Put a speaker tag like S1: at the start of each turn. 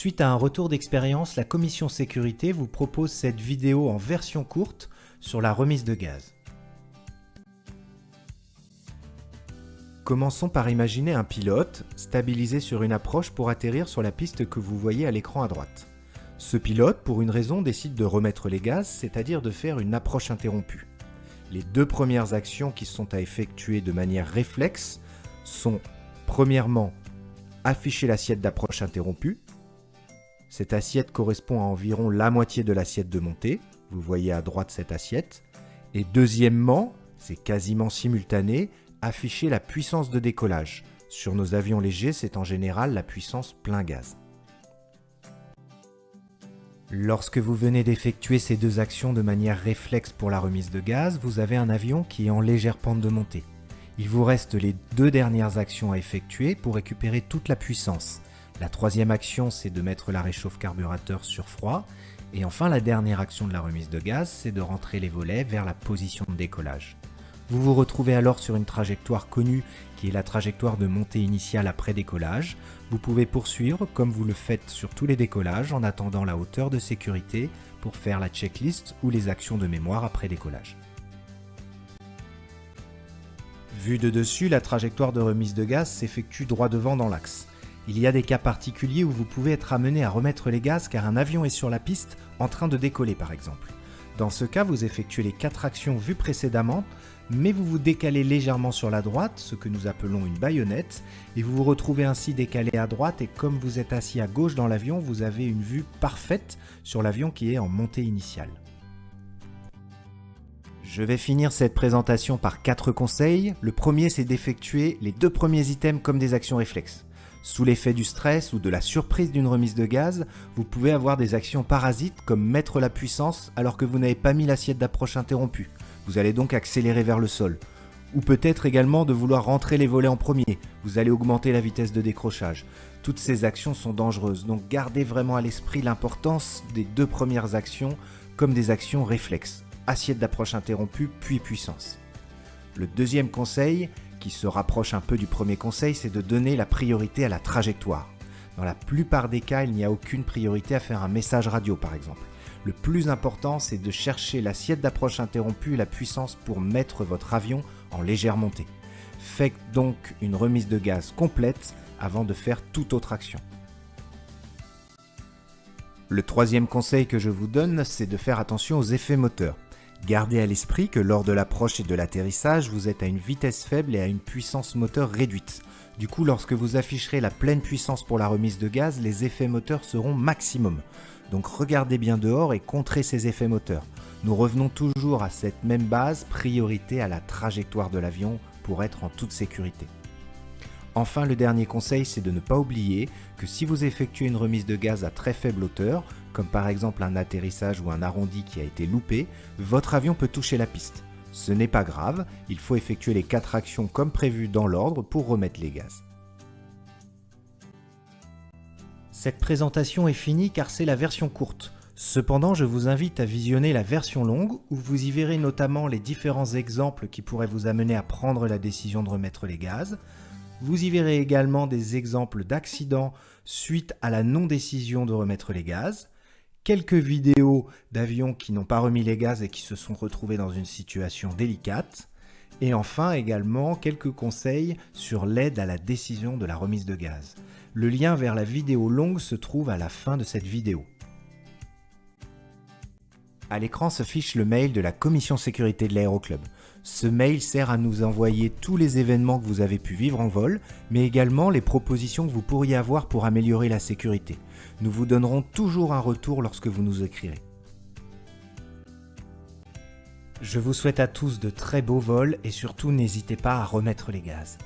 S1: Suite à un retour d'expérience, la commission sécurité vous propose cette vidéo en version courte sur la remise de gaz. Commençons par imaginer un pilote stabilisé sur une approche pour atterrir sur la piste que vous voyez à l'écran à droite. Ce pilote, pour une raison, décide de remettre les gaz, c'est-à-dire de faire une approche interrompue. Les deux premières actions qui sont à effectuer de manière réflexe sont, premièrement, afficher l'assiette d'approche interrompue. Cette assiette correspond à environ la moitié de l'assiette de montée. Vous voyez à droite cette assiette. Et deuxièmement, c'est quasiment simultané, afficher la puissance de décollage. Sur nos avions légers, c'est en général la puissance plein gaz. Lorsque vous venez d'effectuer ces deux actions de manière réflexe pour la remise de gaz, vous avez un avion qui est en légère pente de montée. Il vous reste les deux dernières actions à effectuer pour récupérer toute la puissance. La troisième action, c'est de mettre la réchauffe carburateur sur froid. Et enfin, la dernière action de la remise de gaz, c'est de rentrer les volets vers la position de décollage. Vous vous retrouvez alors sur une trajectoire connue qui est la trajectoire de montée initiale après décollage. Vous pouvez poursuivre comme vous le faites sur tous les décollages en attendant la hauteur de sécurité pour faire la checklist ou les actions de mémoire après décollage. Vue de dessus, la trajectoire de remise de gaz s'effectue droit devant dans l'axe. Il y a des cas particuliers où vous pouvez être amené à remettre les gaz car un avion est sur la piste en train de décoller par exemple. Dans ce cas, vous effectuez les 4 actions vues précédemment, mais vous vous décalez légèrement sur la droite, ce que nous appelons une baïonnette, et vous vous retrouvez ainsi décalé à droite et comme vous êtes assis à gauche dans l'avion, vous avez une vue parfaite sur l'avion qui est en montée initiale. Je vais finir cette présentation par 4 conseils. Le premier, c'est d'effectuer les 2 premiers items comme des actions réflexes. Sous l'effet du stress ou de la surprise d'une remise de gaz, vous pouvez avoir des actions parasites comme mettre la puissance alors que vous n'avez pas mis l'assiette d'approche interrompue. Vous allez donc accélérer vers le sol. Ou peut-être également de vouloir rentrer les volets en premier. Vous allez augmenter la vitesse de décrochage. Toutes ces actions sont dangereuses, donc gardez vraiment à l'esprit l'importance des 2 premières actions comme des actions réflexes. Assiette d'approche interrompue, puis puissance. Le deuxième conseil, qui se rapproche un peu du premier conseil, c'est de donner la priorité à la trajectoire. Dans la plupart des cas, il n'y a aucune priorité à faire un message radio par exemple. Le plus important, c'est de chercher l'assiette d'approche interrompue et la puissance pour mettre votre avion en légère montée. Faites donc une remise de gaz complète avant de faire toute autre action. Le troisième conseil que je vous donne, c'est de faire attention aux effets moteurs. Gardez à l'esprit que lors de l'approche et de l'atterrissage, vous êtes à une vitesse faible et à une puissance moteur réduite. Du coup, lorsque vous afficherez la pleine puissance pour la remise de gaz, les effets moteurs seront maximum. Donc regardez bien dehors et contrez ces effets moteurs. Nous revenons toujours à cette même base, priorité à la trajectoire de l'avion pour être en toute sécurité. Enfin, le dernier conseil, c'est de ne pas oublier que si vous effectuez une remise de gaz à très faible hauteur, comme par exemple un atterrissage ou un arrondi qui a été loupé, votre avion peut toucher la piste. Ce n'est pas grave, il faut effectuer les 4 actions comme prévu dans l'ordre pour remettre les gaz. Cette présentation est finie car c'est la version courte. Cependant, je vous invite à visionner la version longue où vous y verrez notamment les différents exemples qui pourraient vous amener à prendre la décision de remettre les gaz. Vous y verrez également des exemples d'accidents suite à la non-décision de remettre les gaz, quelques vidéos d'avions qui n'ont pas remis les gaz et qui se sont retrouvés dans une situation délicate, et enfin également quelques conseils sur l'aide à la décision de la remise de gaz. Le lien vers la vidéo longue se trouve à la fin de cette vidéo. À l'écran s'affiche le mail de la commission sécurité de l'Aéroclub. Ce mail sert à nous envoyer tous les événements que vous avez pu vivre en vol, mais également les propositions que vous pourriez avoir pour améliorer la sécurité. Nous vous donnerons toujours un retour lorsque vous nous écrirez. Je vous souhaite à tous de très beaux vols et surtout n'hésitez pas à remettre les gaz.